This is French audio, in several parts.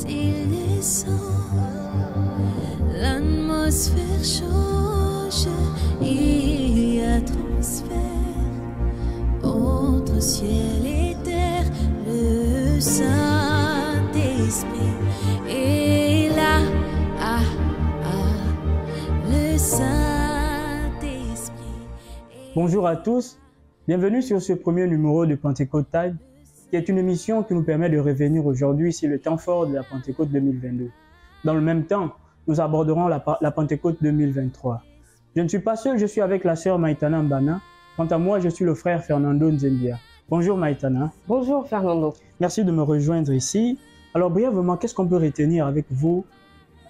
il descend, l'atmosphère change, il y a transfert entre ciel et terre, le Saint-Esprit est là, le Saint-Esprit. Bonjour à tous, bienvenue sur ce premier numéro de Pentecôte Time, qui est une émission qui nous permet de revenir aujourd'hui sur le temps fort de la Pentecôte 2022. Dans le même temps, nous aborderons la Pentecôte 2023. Je ne suis pas seul, je suis avec la sœur Maïtana Mbana. Quant à moi, je suis le frère Fernando Nzembia. Bonjour Maïtana. Bonjour Fernando. Merci de me rejoindre ici. Alors brièvement, qu'est-ce qu'on peut retenir avec vous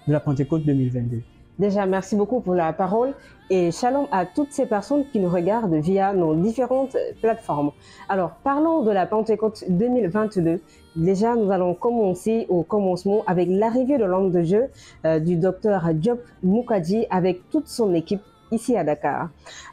de la Pentecôte 2022? Déjà, merci beaucoup pour la parole et shalom à toutes ces personnes qui nous regardent via nos différentes plateformes. Alors, parlons de la Pentecôte 2022. Déjà, nous allons commencer au commencement avec l'arrivée de l'homme de Dieu du docteur Job Mukadi avec toute son équipe ici à Dakar.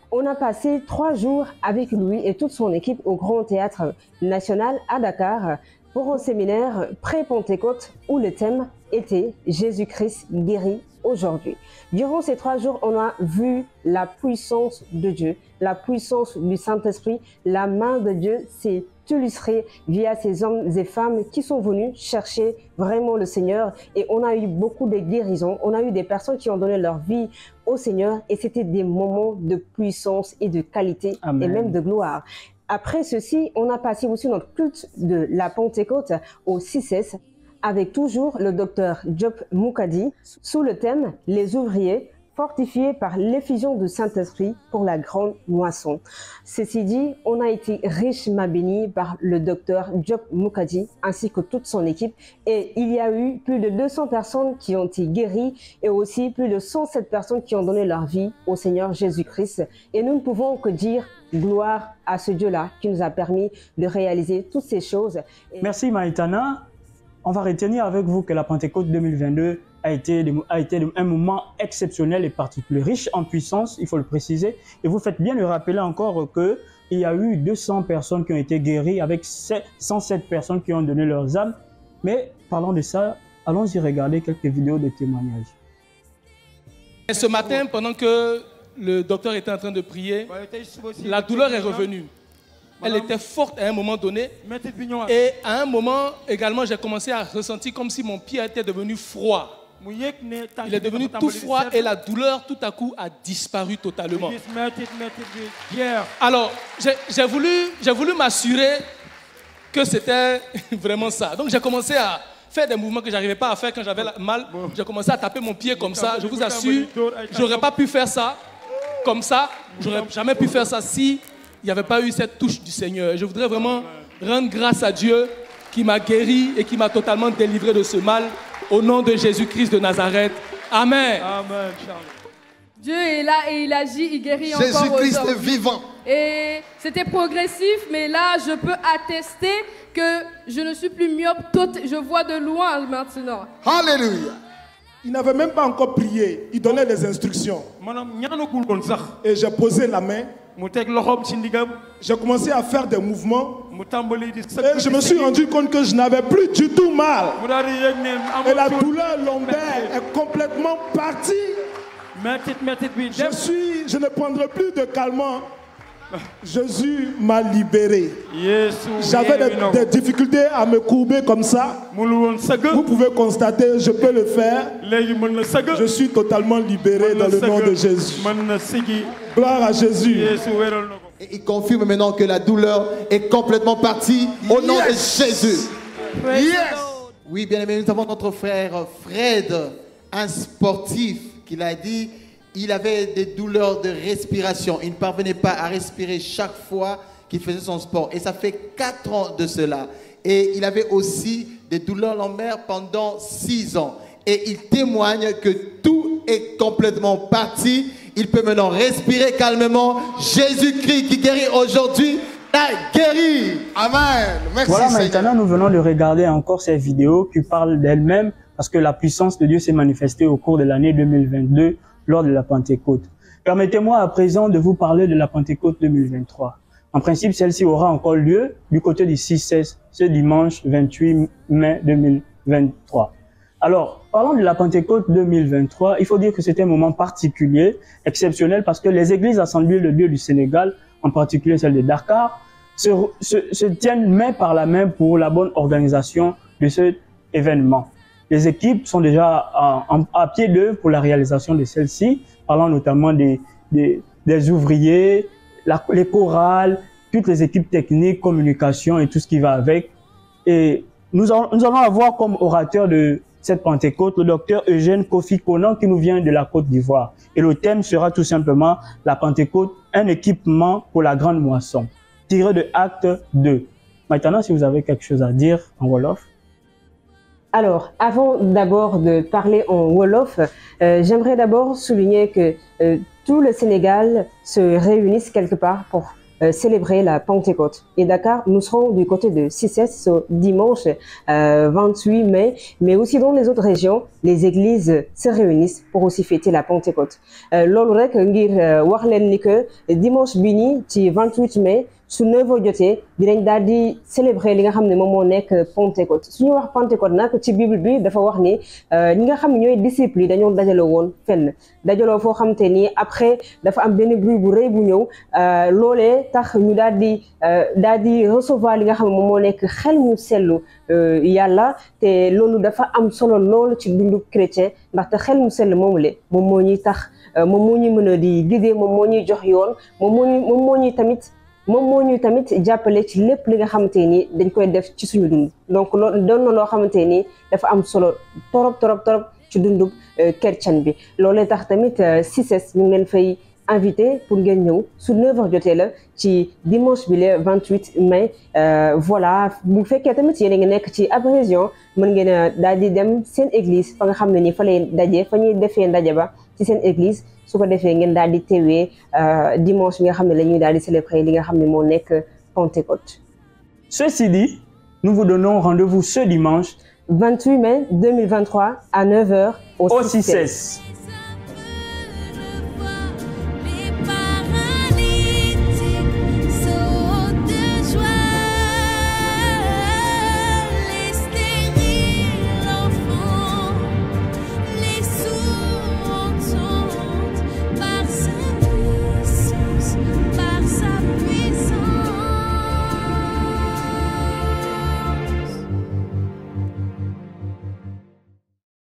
On a passé 3 jours avec lui et toute son équipe au Grand Théâtre National à Dakar pour un séminaire pré-Pentecôte où le thème était Jésus-Christ guéri aujourd'hui. Durant ces 3 jours, on a vu la puissance de Dieu, la puissance du Saint-Esprit, la main de Dieu s'est illustrée via ces hommes et femmes qui sont venus chercher vraiment le Seigneur et on a eu beaucoup de guérisons, on a eu des personnes qui ont donné leur vie au Seigneur et c'était des moments de puissance et de qualité. Amen. Et même de gloire. Après ceci, on a passé aussi notre culte de la Pentecôte au 6S avec toujours le docteur Job Mukadi sous le thème « Les ouvriers fortifiés par l'effusion du Saint-Esprit pour la grande moisson ». Ceci dit, on a été richement bénis par le docteur Job Mukadi ainsi que toute son équipe et il y a eu plus de 200 personnes qui ont été guéries et aussi plus de 107 personnes qui ont donné leur vie au Seigneur Jésus-Christ. Et nous ne pouvons que dire gloire à ce Dieu-là qui nous a permis de réaliser toutes ces choses. Merci Maïtana. On va retenir avec vous que la Pentecôte 2022 a été un moment exceptionnel et particulier, riche en puissance, il faut le préciser. Et vous faites bien de rappeler encore qu'il y a eu 200 personnes qui ont été guéries avec 107 personnes qui ont donné leurs âmes. Mais parlons de ça, allons-y regarder quelques vidéos de témoignages. Et ce matin, pendant que le docteur était en train de prier, la douleur est revenue. Elle était forte à un moment donné. Et à un moment également, j'ai commencé à ressentir comme si mon pied était devenu froid. Il est devenu tout froid et la douleur tout à coup a disparu totalement. Alors, j'ai voulu m'assurer que c'était vraiment ça. Donc j'ai commencé à faire des mouvements que je n'arrivais pas à faire quand j'avais mal. J'ai commencé à taper mon pied comme ça. Je vous assure, je n'aurais pas pu faire ça comme ça. Je n'aurais jamais pu faire ça si il n'y avait pas eu cette touche du Seigneur. Je voudrais vraiment rendre grâce à Dieu qui m'a guéri et qui m'a totalement délivré de ce mal au nom de Jésus-Christ de Nazareth. Amen. Amen. Dieu est là et il agit, il guérit encore aujourd'hui. Jésus-Christ est vivant. Et c'était progressif, mais là, je peux attester que je ne suis plus myope, je vois de loin maintenant. Alléluia. Il n'avait même pas encore prié, il donnait des instructions. Et j'ai posé la main. J'ai commencé à faire des mouvements et je me suis rendu compte que je n'avais plus du tout mal. Et la douleur lombaire est complètement partie. Je ne prendrai plus de calmant. Jésus m'a libéré. J'avais des difficultés à me courber comme ça. Vous pouvez constater, je peux le faire. Je suis totalement libéré dans le nom de Jésus. Gloire à Jésus. Et il confirme maintenant que la douleur est complètement partie au nom de Jésus. Yes. Oui, bien aimé, nous avons notre frère Fred, un sportif, qui l'a dit. Il avait des douleurs de respiration. Il ne parvenait pas à respirer chaque fois qu'il faisait son sport. Et ça fait 4 ans de cela. Et il avait aussi des douleurs lombaires pendant 6 ans. Et il témoigne que tout est complètement parti. Il peut maintenant respirer calmement. Jésus-Christ qui guérit aujourd'hui a guéri. Amen. Merci voilà, Seigneur. Maintenant, nous venons de regarder encore ces vidéos qui parlent d'elles-mêmes parce que la puissance de Dieu s'est manifestée au cours de l'année 2022 lors de la Pentecôte. Permettez-moi à présent de vous parler de la Pentecôte 2023. En principe, celle-ci aura encore lieu du côté du 6-16, ce dimanche 28 mai 2023. Alors, parlant de la Pentecôte 2023, il faut dire que c'était un moment particulier, exceptionnel, parce que les églises assemblées de Dieu du Sénégal, en particulier celle de Dakar, se tiennent main par la main pour la bonne organisation de cet événement. Les équipes sont déjà à pied d'œuvre pour la réalisation de celle-ci, parlant notamment des ouvriers, les chorales, toutes les équipes techniques, communication et tout ce qui va avec. Et nous allons avoir comme orateur de cette Pentecôte le docteur Eugène Kofi Konan qui nous vient de la Côte d'Ivoire. Et le thème sera tout simplement la Pentecôte, un équipement pour la grande moisson, tiré de Acte 2. Maintenant, si vous avez quelque chose à dire en Wolof. Alors, avant d'abord de parler en Wolof, j'aimerais d'abord souligner que tout le Sénégal se réunisse quelque part pour célébrer la Pentecôte. Et Dakar, nous serons du côté de Cissés ce dimanche 28 mai, mais aussi dans les autres régions, les églises se réunissent pour aussi fêter la Pentecôte. Loolu rek ngir wax leen ni que dimanche bi ni ci 28 mai su 9h jotee dinañ daal di célébrer li nga xam ne moom moo nekk Pentecôte su ñu wax Pentecôte nag ci Bible bi dafa wax ni ñi nga xam ne ñooy disciples yi dañoo dajaloo woon fenn dajaloo foo xam te ni après dafa am benn bruit bu rëy bu ñëw loolee tax ñu daal di recevoir li nga xam ne moom moo nekk xel mu sellu yàlla te loolu dafa am solo loolu ci dundu chrétien ndaxte xel mu sell moomu le moom moo ñuy tax moom moo ñuy mën a di guider moom moo ñuy jox yoon moom moo ñuy tamit jàppale ci lépp li nga xamante ni dañ koy def ci suñu dund donc loolu doon na loo xamante ni dafa am solo torop ci dundu chrétien bi loolee tax tamit Cissés ñu ngi leen fay invité pour ngeen ñëw su 9h jotee la ci dimanche bi le 28 mai voilà bu fekkee tamit yéen a ngi nekk ci ab région mën ngeen a daal di dem seen église fa nga xam ne ni fa lay daje fa ñuy defee ndaje ba ci seen église su ko defee ngeen daal di teewee dimanche bi nga xam ne la ñuy daal di célébrer li nga xam ne moo nekk Pentecôte. Ceci dit, nous vous donnons rendez-vous ce dimanche 28 mai 2023 à 9h au Cissés.